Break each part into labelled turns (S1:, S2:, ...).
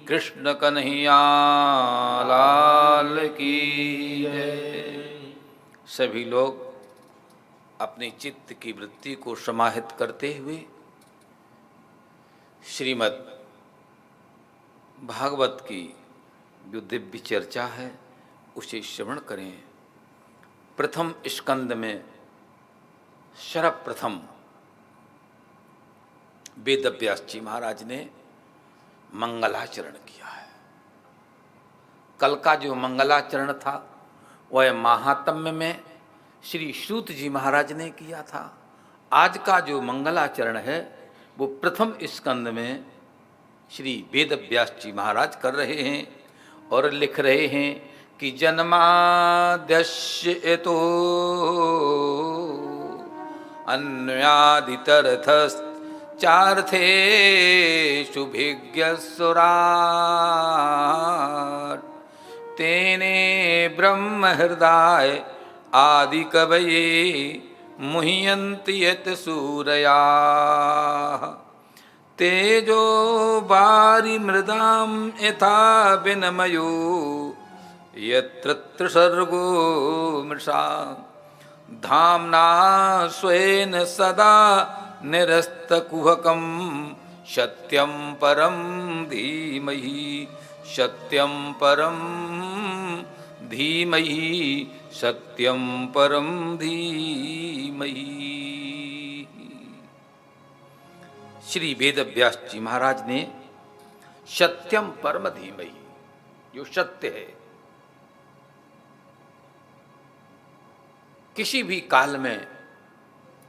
S1: कृष्ण कन्हैया लाल की जय। सभी लोग अपनी चित्त की वृत्ति को समाहित करते हुए श्रीमद् भागवत की जो दिव्य चर्चा है उसे श्रवण करें। प्रथम स्कंद में सर्वप्रथम वेदव्यास जी महाराज ने मंगलाचरण किया है। कल का जो मंगलाचरण था वह महात्म्य में श्री सूत जी महाराज ने किया था। आज का जो मंगलाचरण है वो प्रथम स्कंद में श्री वेदव्यास जी महाराज कर रहे हैं और लिख रहे हैं कि जन्माद्यस्य यतो अन्यादितरथश्चार्थेषु भिज्ञसुराट् तेने ब्रह्महृदाय आदिकवये मुह्यन्ति यत् सूरयाः तेजो वारिमृदां यथा विनिमयो यत्र त्रिसर्गो मृषा धाम्ना स्वेन सदा निरस्तकुहकं सत्यं परं धीमहि सत्यं परं धीमहि सत्यं परं धीमहि। श्री वेदव्यास जी महाराज ने सत्यम परम धीमहि, जो सत्य है, किसी भी काल में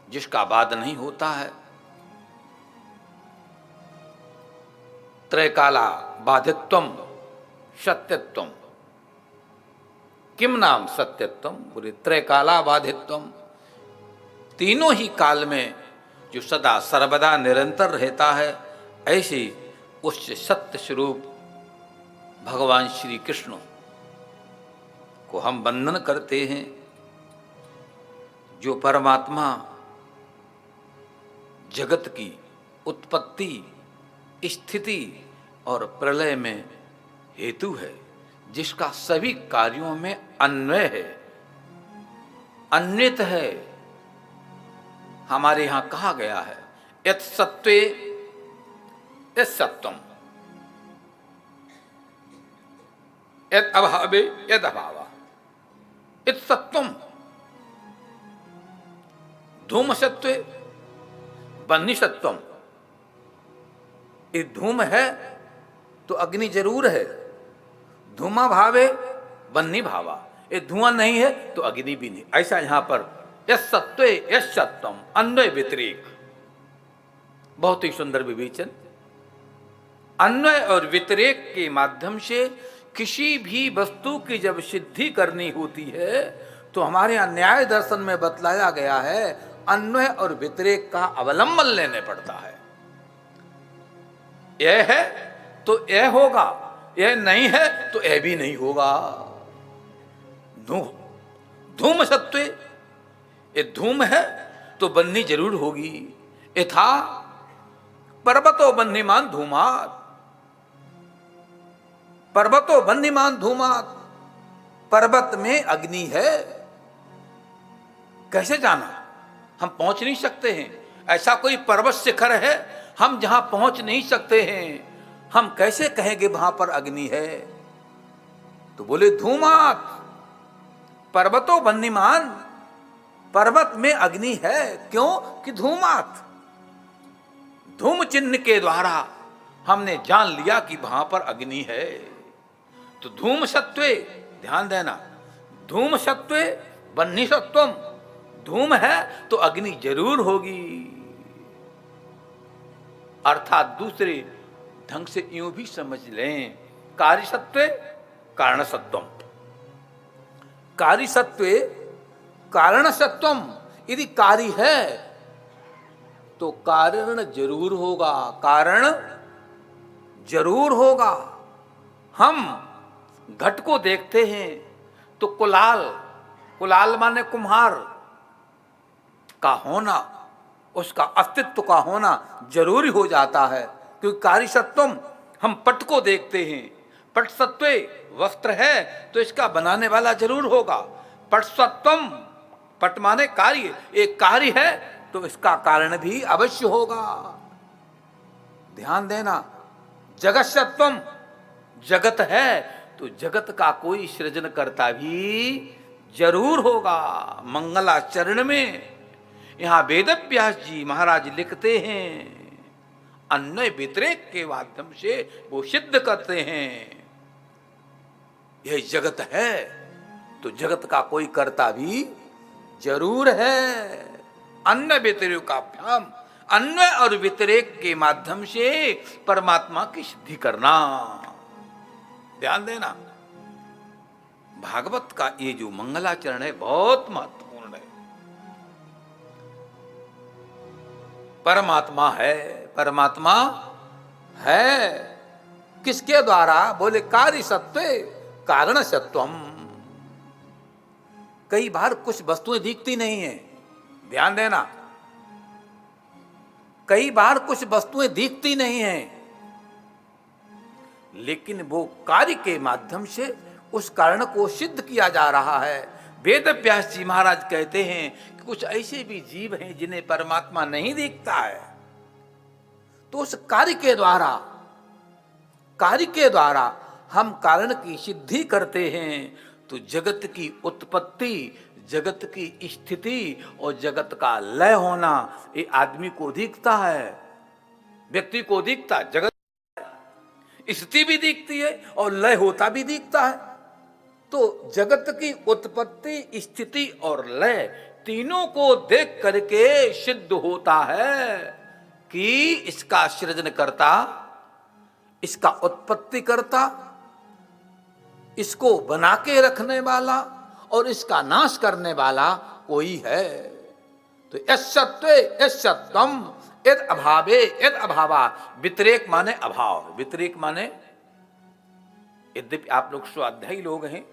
S1: जिसका वाद नहीं होता है, त्रैकाला बाधित्वम सत्यत्वम। किम नाम सत्यत्वम? बोले त्रैकाला बाधित्वम। तीनों ही काल में जो सदा सर्वदा निरंतर रहता है, ऐसे उस सत्य स्वरूप भगवान श्री कृष्ण को हम वंदन करते हैं। जो परमात्मा जगत की उत्पत्ति, स्थिति और प्रलय में हेतु है, जिसका सभी कार्यों में अन्वय है, अन्वित है। हमारे यहाँ कहा गया है यत् सत्वे यत् सत्वम, यत् अभावे यद अभावा, यत् सत्वम। धूम सत्वे बन्नी सत्वम। ये धूम है तो अग्नि जरूर है, धूमा भावे बन्नी भावा। ये धुआं नहीं है तो अग्नि भी नहीं। ऐसा यहाँ पर यस सत्वे यस सत्वम, अन्वय व्यतिरेक, बहुत ही सुंदर विवेचन। अन्वय और व्यतिरेक के माध्यम से किसी भी वस्तु की जब सिद्धि करनी होती है तो हमारे यहाँ न्याय दर्शन में बतलाया गया है अन्वय और व्यतिरेक का अवलंबन लेने पड़ता है। यह है तो यह होगा, यह नहीं है तो यह भी नहीं होगा। धूम सत्वे, ये धूम है तो बन्नी जरूर होगी। यथा पर्वतो बन्नीमान धूमात, पर्वतो बन्नीमान धूमात। पर्वत में अग्नि है, कैसे जाना? हम पहुंच नहीं सकते हैं। ऐसा कोई पर्वत शिखर है हम जहां पहुंच नहीं सकते हैं, हम कैसे कहेंगे वहां पर अग्नि है? तो बोले धूमात पर्वतो बन्नीमान, पर्वत में अग्नि है। क्यों? कि धूमात, धूम चिन्ह के द्वारा हमने जान लिया कि वहां पर अग्नि है। तो धूम सत्वे, ध्यान देना, धूम सत्वे बन्नी सत्वम। धूम है तो अग्नि जरूर होगी। अर्थात दूसरे ढंग से यूं भी समझ लें, कार्य सत्वे कारण सत्वम, कार्य सत्वे कारण सत्वम। यदि कार्य है तो कारण जरूर होगा, कारण जरूर होगा। हम घट को देखते हैं तो कुलाल, कुलाल माने कुम्हार का होना, उसका अस्तित्व का होना जरूरी हो जाता है, क्योंकि कार्य सत्वम हम पट को देखते हैं, पट सत्वे वस्त्र है तो इसका बनाने वाला जरूर होगा। पट सत्वम, पट माने कार्य, एक कार्य है तो इसका कारण भी अवश्य होगा। ध्यान देना, जगत सत्वम, जगत है तो जगत का कोई सृजनकर्ता भी जरूर होगा। मंगलाचरण में यहां वेद व्यास जी महाराज लिखते हैं, अन्वय व्यतिरेक के माध्यम से वो सिद्ध करते हैं, यह जगत है तो जगत का कोई कर्ता भी जरूर है। अन्य व्यतिरेक का भ्याम, अन्वय और व्यतिरेक के माध्यम से परमात्मा की सिद्धि करना। ध्यान देना, भागवत का ये जो मंगलाचरण है बहुत महत्वपूर्ण है। परमात्मा है, परमात्मा है किसके द्वारा? बोले कार्य सत्वे कारण सत्वम। कई बार कुछ वस्तुएं दिखती नहीं है, ध्यान देना, कई बार कुछ वस्तुएं दिखती नहीं है, लेकिन वो कार्य के माध्यम से उस कारण को सिद्ध किया जा रहा है। वेद व्यास जी महाराज कहते हैं कि कुछ ऐसे भी जीव हैं जिन्हें परमात्मा नहीं दिखता है, तो उस कार्य के द्वारा हम कारण की सिद्धि करते हैं। तो जगत की उत्पत्ति, जगत की स्थिति और जगत का लय होना ये आदमी को दिखता है, व्यक्ति को दिखता है। जगत स्थिति भी दिखती है और लय होता भी दिखता है। तो जगत की उत्पत्ति, स्थिति और लय तीनों को देख करके सिद्ध होता है कि इसका सृजन करता, इसका उत्पत्ति करता, इसको बना के रखने वाला और इसका नाश करने वाला कोई है। तो यस सत्वे यस सत्वम यद अभावे यद अभावा। व्यतिरेक माने अभाव, व्यतिरेक माने, यद्यपि आप लोग स्वाध्यायी लोग हैं,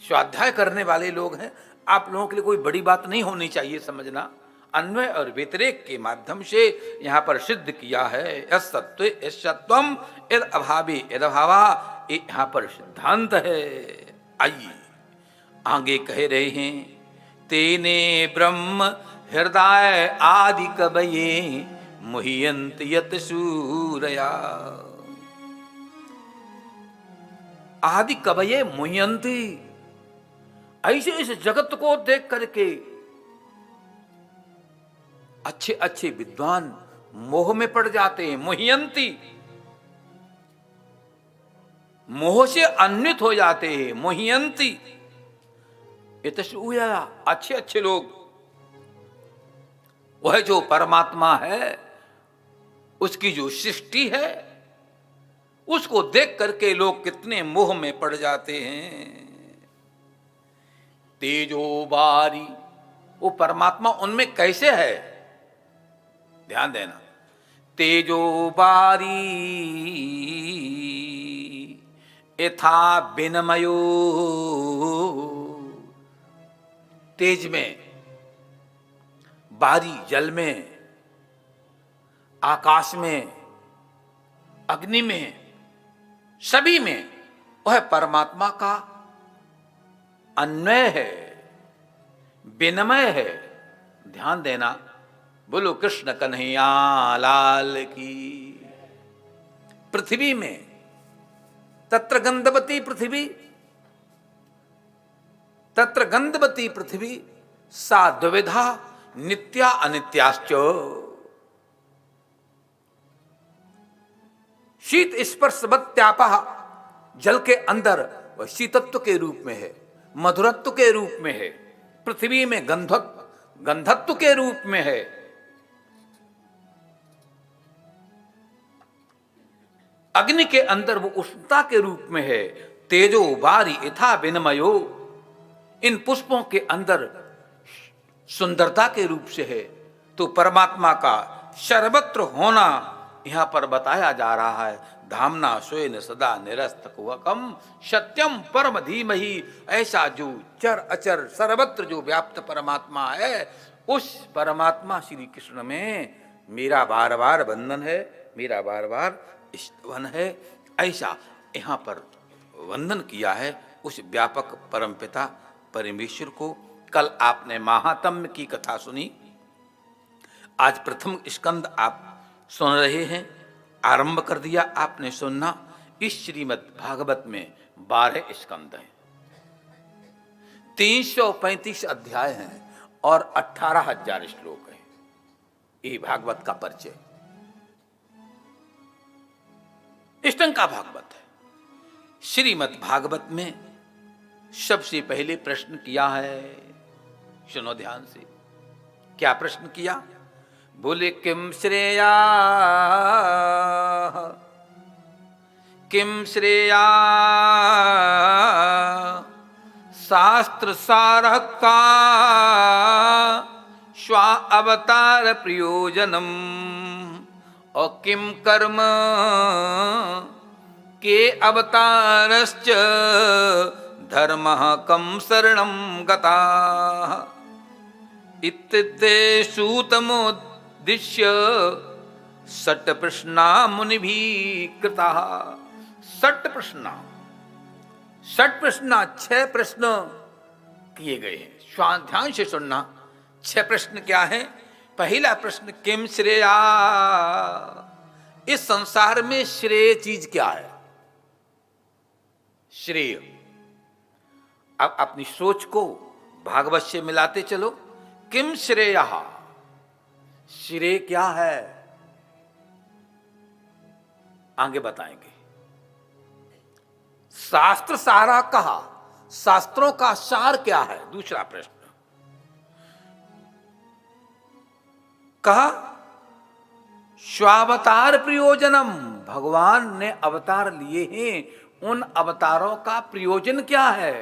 S1: स्वाध्याय करने वाले लोग हैं, आप लोगों के लिए कोई बड़ी बात नहीं होनी चाहिए समझना। अन्वय और व्यतिरेक के माध्यम से यहां पर सिद्ध किया है। यस सत्व यस सत्वम यद अभावे यद अभावा, यहां पर सिद्धांत है। आइए आगे कह रहे हैं, तेने ब्रह्म हृदय आदि कवये मुह्यन्त यत सूरया। आदि कवये मुह्यन्ति, ऐसे इस जगत को देख करके अच्छे अच्छे विद्वान मोह में पड़ जाते हैं। मुह्यन्ति, मोह से अन्वित हो जाते हैं। मुह्यन्ति इतसूया, अच्छे अच्छे लोग, वह जो परमात्मा है उसकी जो सृष्टि है उसको देख करके लोग कितने मोह में पड़ जाते हैं। तेजो बारी, वो परमात्मा उनमें कैसे है? ध्यान देना, तेजो बारी यथा विनमयो, तेज में, बारी जल में, आकाश में, अग्नि में, सभी में वह परमात्मा का अन्वय है, विनमय है। ध्यान देना, बोलो कृष्ण कन्हैया लाल की। पृथ्वी में तत्र गंधवती पृथ्वी, तत्र गंधवती पृथ्वी सा द्विविधा नित्या अनित्याश्च। शीत स्पर्शवत्यापः, जल के अंदर वह शीतत्व के रूप में है, मधुरत्व के रूप में है। पृथ्वी में गंधत्व के रूप में है। अग्नि के अंदर वो उष्णता के रूप में है। तेजो वारी यथा विनमयो, इन पुष्पों के अंदर सुंदरता के रूप से है। तो परमात्मा का सर्वत्र होना यहां पर बताया जा रहा है। धामना स्वेन सदा निरस्तकुहकम सत्यम परम धीमहि। ऐसा जो चर अचर सर्वत्र जो व्याप्त परमात्मा है, उस परमात्मा श्री कृष्ण में मेरा बार बार बंधन है। मेरा बार बार स्तवन है। ऐसा यहाँ पर वंदन किया है उस व्यापक परमपिता परमेश्वर को। कल आपने महात्म्य की कथा सुनी, आज प्रथम स्कंद आप सुन रहे हैं, आरंभ कर दिया आपने सुनना। इस श्रीमद् भागवत में 12 स्कंद हैं, 335 अध्याय हैं और 18,000 श्लोक हैं। ये भागवत का परिचय इस ढंग का भागवत है। श्रीमद् भागवत में सबसे पहले प्रश्न किया है, सुनो ध्यान से, क्या प्रश्न किया? बोले किम श्रेया, किम श्रेया शास्त्र सारः का स्वा अवतार प्रयोजनम और किम कर्म के अवतारश्च धर्मः कम शरणं गताः इत्ते सूतमुद्दिश्य षट् प्रश्ना मुनिभिः कृताः। षट् प्रश्ना 6 प्रश्न किए गए हैं। स्वाध्याय से सुनना। 6 प्रश्न क्या है? पहला प्रश्न किम श्रेया, इस संसार में श्रेय चीज क्या है? श्रेय। अब अपनी सोच को भागवत से मिलाते चलो। किम श्रेया, श्रेय क्या है? आगे बताएंगे। शास्त्र सारा कहा, शास्त्रों का सार क्या है? दूसरा प्रश्न। कहा स्वावतार प्रयोजनम, भगवान ने अवतार लिए हैं, उन अवतारों का प्रयोजन क्या है?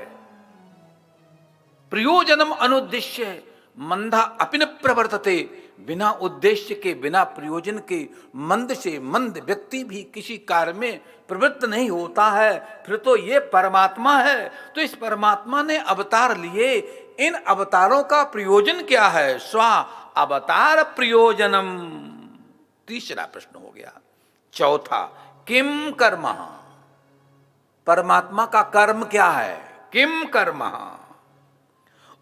S1: प्रयोजनम अनुद्देश्य मंदा अपि न प्रवर्तते, बिना उद्देश्य के, बिना प्रयोजन के मंद से मंद व्यक्ति भी किसी कार्य में प्रवृत्त नहीं होता है। फिर तो ये परमात्मा है। तो इस परमात्मा ने अवतार लिए, इन अवतारों का प्रयोजन क्या है? स्वा अवतार प्रयोजनम। तीसरा प्रश्न हो गया। चौथा किम कर्म, परमात्मा का कर्म क्या है? किम कर्म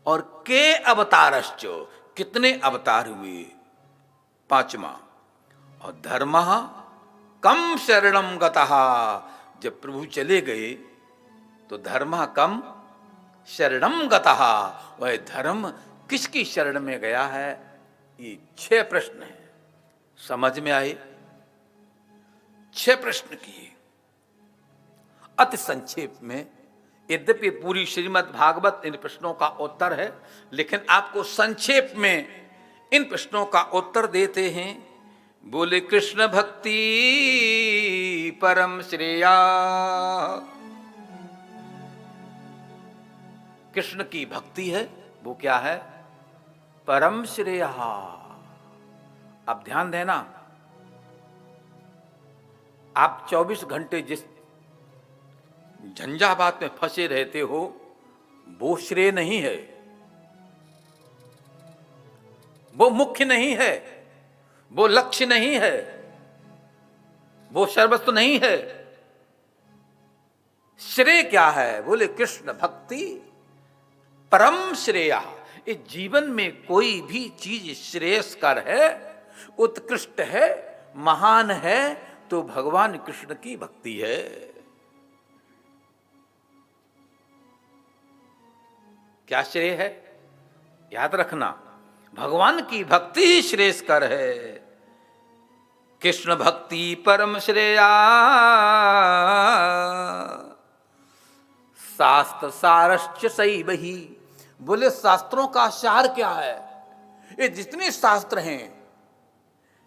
S1: और के अवतारश्च, कितने अवतार हुए? पांचवा। और धर्म कम शरणम गतः, जब प्रभु चले गए तो धर्म कम शरणम गतः, वह धर्म किसकी शरण में गया है? ये 6 प्रश्न हैं। समझ में आए? 6 प्रश्न किए अति संक्षेप में। यद्यपि पूरी श्रीमद् भागवत इन प्रश्नों का उत्तर है, लेकिन आपको संक्षेप में इन प्रश्नों का उत्तर देते हैं। बोले कृष्ण भक्ति परम श्रेया, कृष्ण की भक्ति है वो क्या है? परम श्रेया। अब ध्यान देना, आप 24 घंटे जिस झंझावात में फंसे रहते हो वो श्रेय नहीं है, वो मुख्य नहीं है, वो लक्ष्य नहीं है, वो सर्वस्व नहीं है। श्रेय क्या है? बोले कृष्ण भक्ति परम श्रेया। इस जीवन में कोई भी चीज श्रेयस्कर है, उत्कृष्ट है, महान है, तो भगवान कृष्ण की भक्ति है। क्या श्रेय है? याद रखना, भगवान की भक्ति ही श्रेयस्कर है। कृष्ण भक्ति परम श्रेया, शास्त्र सारश्च सैव ही। बोले शास्त्रों का सार क्या है? ये जितने शास्त्र हैं,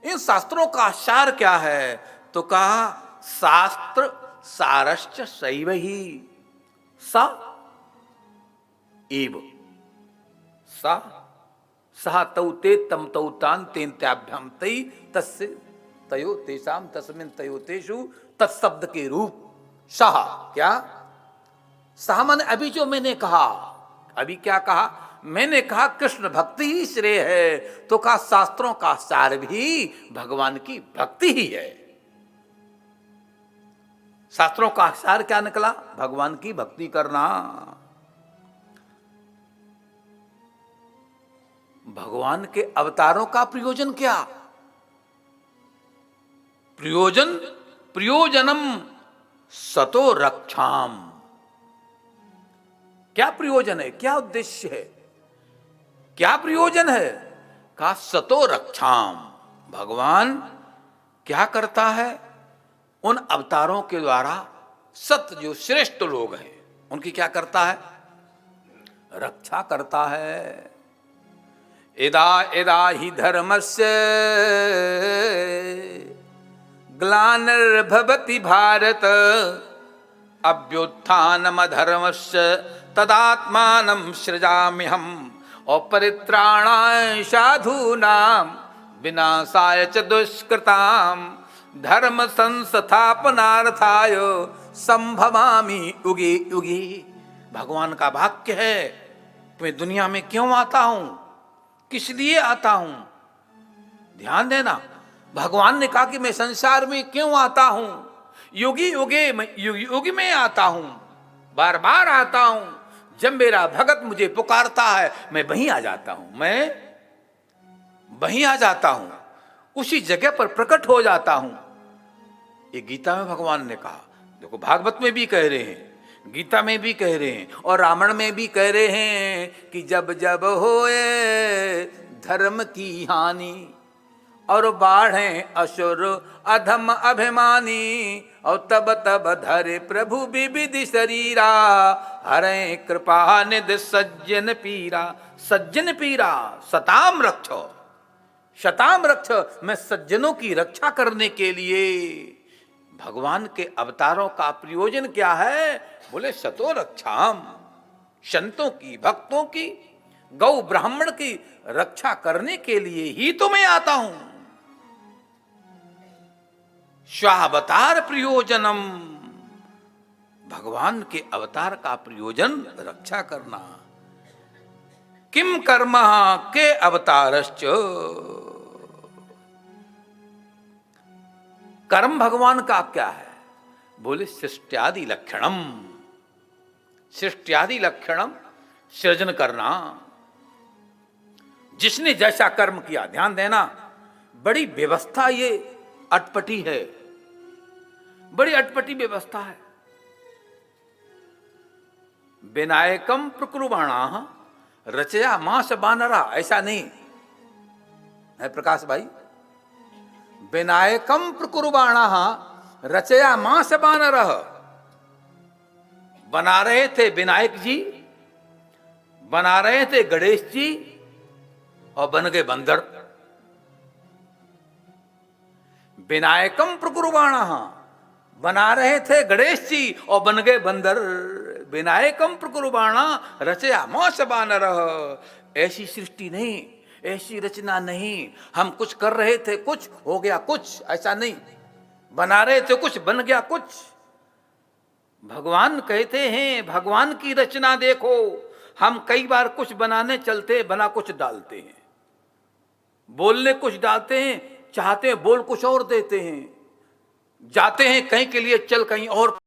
S1: इन शास्त्रों का सार क्या है? तो कहा शास्त्र सारश्च सैव ही, सा एव सा सह तौ ते तम तौ तान तेन त्याभ्याम तई तस्य तयो तेषाम तस्मिन तयो तेषु तत्शब्द के रूप सह। क्या सह? मन अभी जो मैंने कहा, अभी क्या कहा? मैंने कहा कृष्ण भक्ति ही श्रेय है, तो कहा शास्त्रों का सार भी भगवान की भक्ति ही है। शास्त्रों का सार क्या निकला? भगवान की भक्ति करना। भगवान के अवतारों का प्रयोजन क्या? प्रयोजनम सतो रक्षाम। क्या प्रयोजन है, क्या उद्देश्य है, क्या प्रयोजन है? का सतो रक्षाम। भगवान क्या करता है? उन अवतारों के द्वारा सत जो श्रेष्ठ लोग हैं उनकी क्या करता है? रक्षा करता है। यदा यदा हि धर्मस्य ग्लानिर्भवति भारत अभ्युत्थानमधर्मस्य तदात्मानं सृजाम्यहम् और परित्राणाय साधूनां विनाशाय च दुष्कृताम् धर्म संस्थापनार्थाय संभवामि युगे युगे। भगवान का वाक्य है कि मैं दुनिया में क्यों आता हूं, किस लिए आता हूं। ध्यान देना, भगवान ने कहा कि मैं संसार में क्यों आता हूं, युगी युगी में आता हूं, बार बार आता हूं। जब मेरा भगत मुझे पुकारता है मैं वहीं आ जाता हूं, मैं वहीं आ जाता हूं, उसी जगह पर प्रकट हो जाता हूं। ये गीता में भगवान ने कहा। देखो भागवत में भी कह रहे हैं, गीता में भी कह रहे हैं और रामायण में भी कह रहे हैं कि जब जब होए धर्म की हानि और बाढ़े असुर अधम अभिमानी और तब तब धरे प्रभु विविधि शरीरा हरे कृपा निधि सज्जन पीरा। सज्जन पीरा सताम रक्ष, शताम रक्ष। मैं सज्जनों की रक्षा करने के लिए भगवान के अवतारों का प्रयोजन क्या है? बोले सतो रक्षाम, संतों की, भक्तों की, गौ ब्राह्मण की रक्षा करने के लिए ही तो मैं आता हूं। स्वावतार प्रयोजनम। भगवान के अवतार का प्रयोजन रक्षा करना। किम कर्म के अवतारश्च। कर्म भगवान का क्या है? बोले सृष्ट्यादि लक्षणम। सृष्ट्यादि लक्षणम सृजन करना। जिसने जैसा कर्म किया, ध्यान देना, बड़ी व्यवस्था ये अटपटी है, बड़ी अटपटी व्यवस्था है। विनायकम प्रकुर्वाणा रचया मास बानरा, ऐसा नहीं है प्रकाश भाई। विनायकम प्रकुर्वाणा रचया मास बानरः। बना रहे थे विनायक जी, बना रहे थे गणेश जी और बन गए बंदर। विनायकम प्रकुर्वाणा, बना रहे थे गणेश जी और बन गए बंदर। विनायकम प्रकुर्वाणा रचया मास बानरः। ऐसी सृष्टि नहीं, ऐसी रचना नहीं। हम कुछ कर रहे थे, कुछ हो गया कुछ, ऐसा नहीं। बना रहे थे कुछ, बन गया कुछ। भगवान कहते हैं भगवान की रचना देखो। हम कई बार कुछ बनाने चलते, बना कुछ डालते हैं, बोलने कुछ डालते हैं, चाहते हैं बोल कुछ और देते हैं, जाते हैं कहीं के लिए चल कहीं और